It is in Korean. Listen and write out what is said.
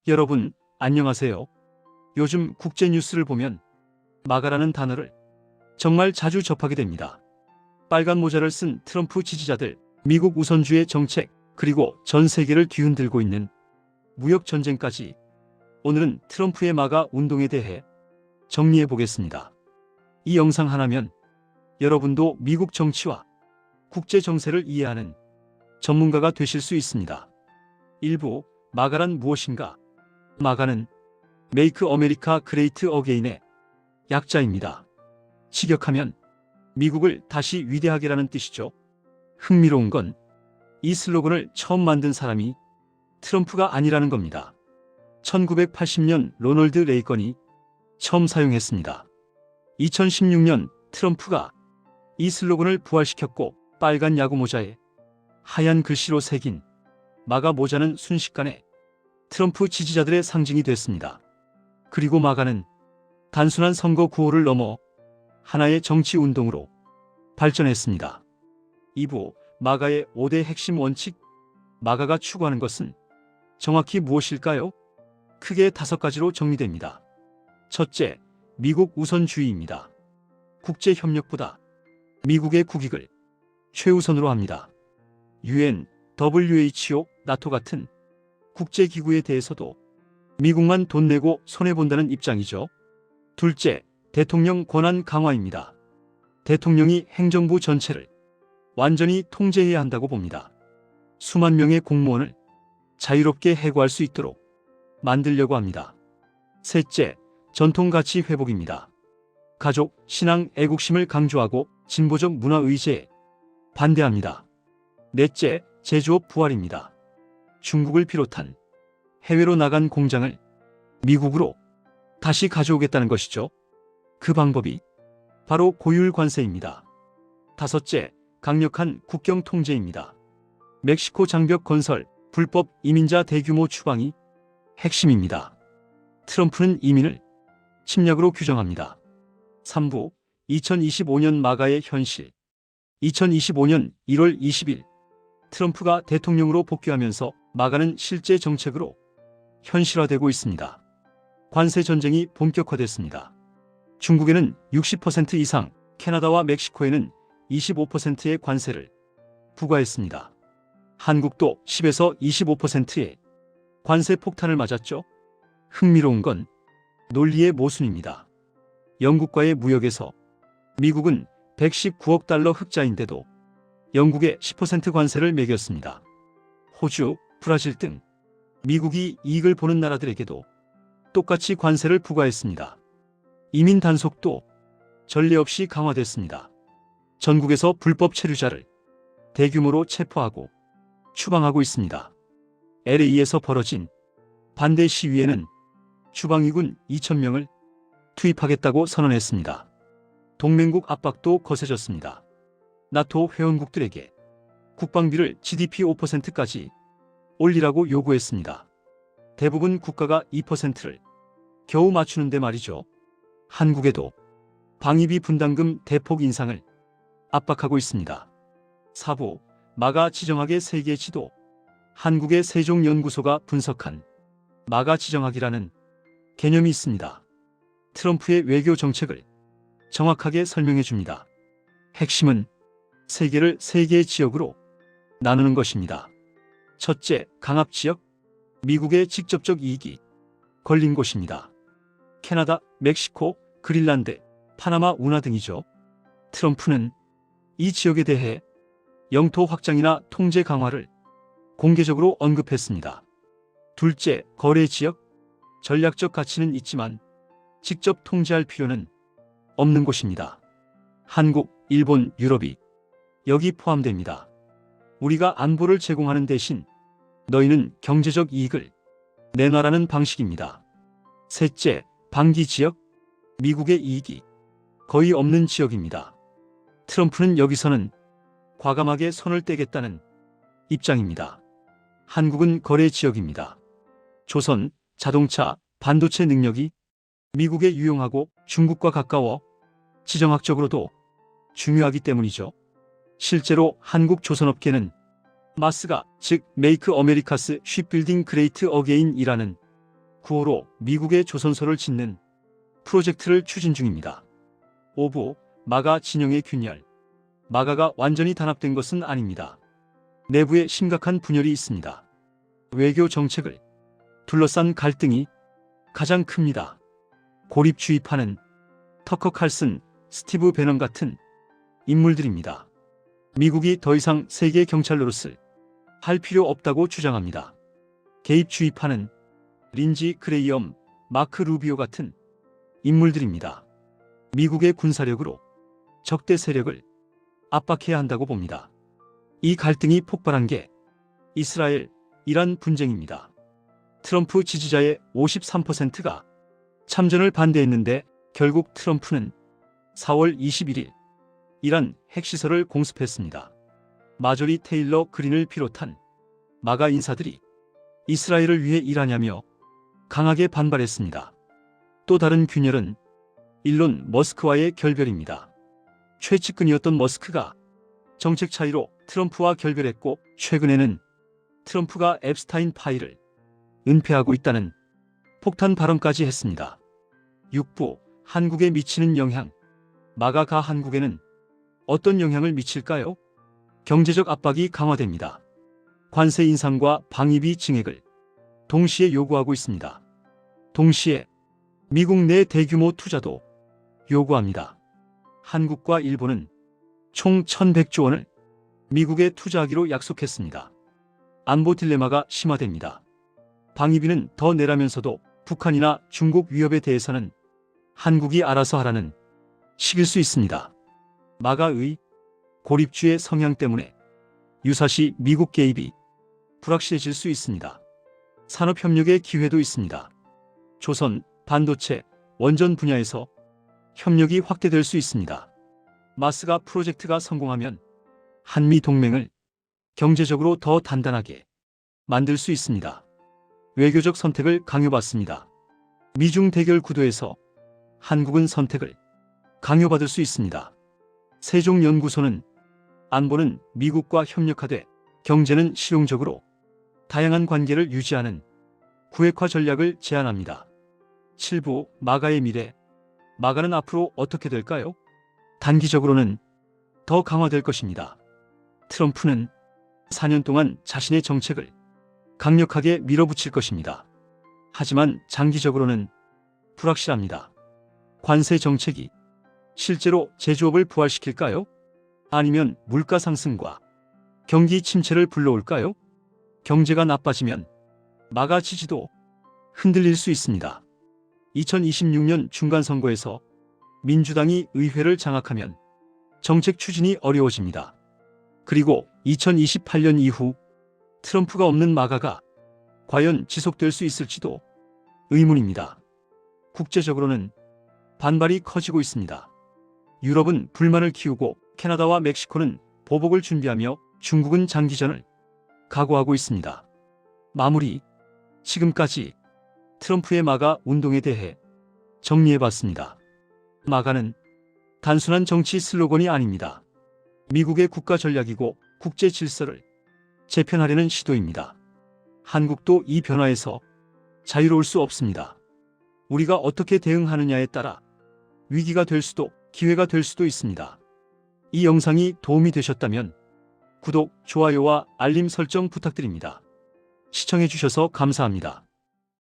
여러분, 안녕하세요. 요즘 국제 뉴스를 보면 마가라는 단어를 정말 자주 접하게 됩니다. 빨간 모자를 쓴 트럼프 지지자들, 미국 우선주의 정책, 그리고 전 세계를 뒤흔들고 있는 무역 전쟁까지. 오늘은 트럼프의 마가 운동에 대해 정리해 보겠습니다. 이 영상 하나면 여러분도 미국 정치와 국제 정세를 이해하는 전문가가 되실 수 있습니다. 1부, 마가란 무엇인가? 마가는 Make America Great Again의 약자입니다. 직역하면 미국을 다시 위대하게라는 뜻이죠. 흥미로운 건 이 슬로건을 처음 만든 사람이 트럼프가 아니라는 겁니다. 1980년 로널드 레이건이 처음 사용했습니다. 2016년 트럼프가 이 슬로건을 부활시켰고, 빨간 야구 모자에 하얀 글씨로 새긴 마가 모자는 순식간에 트럼프 지지자들의 상징이 됐습니다. 그리고 마가는 단순한 선거 구호를 넘어 하나의 정치 운동으로 발전했습니다. 2부, 마가의 5대 핵심 원칙. 마가가 추구하는 것은 정확히 무엇일까요? 크게 5가지로 정리됩니다. 첫째, 미국 우선주의입니다. 국제 협력보다 미국의 국익을 최우선으로 합니다. UN, WHO, 나토 같은 국제기구에 대해서도 미국만 돈 내고 손해본다는 입장이죠. 둘째, 대통령 권한 강화입니다. 대통령이 행정부 전체를 완전히 통제해야 한다고 봅니다. 수만 명의 공무원을 자유롭게 해고할 수 있도록 만들려고 합니다. 셋째, 전통가치 회복입니다. 가족, 신앙, 애국심을 강조하고 진보적 문화 의제에 반대합니다. 넷째, 제조업 부활입니다. 중국을 비롯한 해외로 나간 공장을 미국으로 다시 가져오겠다는 것이죠. 그 방법이 바로 고율 관세입니다. 다섯째, 강력한 국경 통제입니다. 멕시코 장벽 건설, 불법 이민자 대규모 추방이 핵심입니다. 트럼프는 이민을 침략으로 규정합니다. 3부, 2025년 마가의 현실. 2025년 1월 20일 트럼프가 대통령으로 복귀하면서 마가는 실제 정책으로 현실화되고 있습니다. 관세 전쟁이 본격화됐습니다. 중국에는 60% 이상, 캐나다와 멕시코에는 25%의 관세를 부과했습니다. 한국도 10에서 25%의 관세 폭탄을 맞았죠. 흥미로운 건 논리의 모순입니다. 영국과의 무역에서 미국은 119억 달러 흑자인데도 영국에 10% 관세를 매겼습니다. 호주, 브라질 등 미국이 이익을 보는 나라들에게도 똑같이 관세를 부과했습니다. 이민 단속도 전례 없이 강화됐습니다. 전국에서 불법 체류자를 대규모로 체포하고 추방하고 있습니다. LA에서 벌어진 반대 시위에는 추방위군 2,000명을 투입하겠다고 선언했습니다. 동맹국 압박도 거세졌습니다. 나토 회원국들에게 국방비를 GDP 5%까지 올리라고 요구했습니다. 대부분 국가가 2%를 겨우 맞추는데 말이죠. 한국에도 방위비 분담금 대폭 인상을 압박하고 있습니다. 4부, 마가 지정학의 세계 지도. 한국의 세종연구소가 분석한 마가 지정학이라는 개념이 있습니다. 트럼프의 외교 정책을 정확하게 설명해 줍니다. 핵심은 세계를 3개의 지역으로 나누는 것입니다. 첫째, 강압지역. 미국의 직접적 이익이 걸린 곳입니다. 캐나다, 멕시코, 그린란드, 파나마 운하 등이죠. 트럼프는 이 지역에 대해 영토 확장이나 통제 강화를 공개적으로 언급했습니다. 둘째, 거래 지역. 전략적 가치는 있지만 직접 통제할 필요는 없는 곳입니다. 한국, 일본, 유럽이 여기 포함됩니다. 우리가 안보를 제공하는 대신 너희는 경제적 이익을 내놔라는 방식입니다. 셋째, 방기 지역. 미국의 이익이 거의 없는 지역입니다. 트럼프는 여기서는 과감하게 손을 떼겠다는 입장입니다. 한국은 거래 지역입니다. 조선, 자동차, 반도체 능력이 미국에 유용하고 중국과 가까워 지정학적으로도 중요하기 때문이죠. 실제로 한국 조선업계는 마스가, 즉 Make America's Shipbuilding Great Again이라는 구호로 미국의 조선소를 짓는 프로젝트를 추진 중입니다. 5부 마가 진영의 균열. 마가가 완전히 단합된 것은 아닙니다. 내부에 심각한 분열이 있습니다. 외교 정책을 둘러싼 갈등이 가장 큽니다. 고립주의파는 터커 칼슨, 스티브 배넌 같은 인물들입니다. 미국이 더 이상 세계 경찰 노릇을 할 필요 없다고 주장합니다. 개입주의파는 린지 그레이엄, 마크 루비오 같은 인물들입니다. 미국의 군사력으로 적대 세력을 압박해야 한다고 봅니다. 이 갈등이 폭발한 게 이스라엘, 이란 분쟁입니다. 트럼프 지지자의 53%가 참전을 반대했는데 결국 트럼프는 4월 21일 이란 핵시설을 공습했습니다. 마조리 테일러 그린을 비롯한 마가 인사들이 이스라엘을 위해 일하냐며 강하게 반발했습니다. 또 다른 균열은 일론 머스크와의 결별입니다. 최측근이었던 머스크가 정책 차이로 트럼프와 결별했고 최근에는 트럼프가 앱스타인 파일을 은폐하고 있다는 폭탄 발언까지 했습니다. 6부 한국에 미치는 영향. 마가가 한국에는 어떤 영향을 미칠까요? 경제적 압박이 강화됩니다. 관세 인상과 방위비 증액을 동시에 요구하고 있습니다. 동시에 미국 내 대규모 투자도 요구합니다. 한국과 일본은 총 1,100조 원을 미국에 투자하기로 약속했습니다. 안보 딜레마가 심화됩니다. 방위비는 더 내라면서도 북한이나 중국 위협에 대해서는 한국이 알아서 하라는 식일 수 있습니다. 마가의 고립주의 성향 때문에 유사시 미국 개입이 불확실해질 수 있습니다. 산업협력의 기회도 있습니다. 조선, 반도체, 원전 분야에서 협력이 확대될 수 있습니다. 마스가 프로젝트가 성공하면 한미 동맹을 경제적으로 더 단단하게 만들 수 있습니다. 외교적 선택을 강요받습니다. 미중 대결 구도에서 한국은 선택을 강요받을 수 있습니다. 세종연구소는 안보는 미국과 협력하되 경제는 실용적으로 다양한 관계를 유지하는 구획화 전략을 제안합니다. 7부 마가의 미래. 마가는 앞으로 어떻게 될까요? 단기적으로는 더 강화될 것입니다. 트럼프는 4년 동안 자신의 정책을 강력하게 밀어붙일 것입니다. 하지만 장기적으로는 불확실합니다. 관세 정책이 실제로 제조업을 부활시킬까요? 아니면 물가 상승과 경기 침체를 불러올까요? 경제가 나빠지면 마가 지지도 흔들릴 수 있습니다. 2026년 중간선거에서 민주당이 의회를 장악하면 정책 추진이 어려워집니다. 그리고 2028년 이후 트럼프가 없는 마가가 과연 지속될 수 있을지도 의문입니다. 국제적으로는 반발이 커지고 있습니다. 유럽은 불만을 키우고 캐나다와 멕시코는 보복을 준비하며 중국은 장기전을 각오하고 있습니다. 마무리. 지금까지 트럼프의 마가 운동에 대해 정리해봤습니다. 마가는 단순한 정치 슬로건이 아닙니다. 미국의 국가 전략이고 국제 질서를 재편하려는 시도입니다. 한국도 이 변화에서 자유로울 수 없습니다. 우리가 어떻게 대응하느냐에 따라 위기가 될 수도 기회가 될 수도 있습니다. 이 영상이 도움이 되셨다면 구독, 좋아요와 알림 설정 부탁드립니다. 시청해주셔서 감사합니다.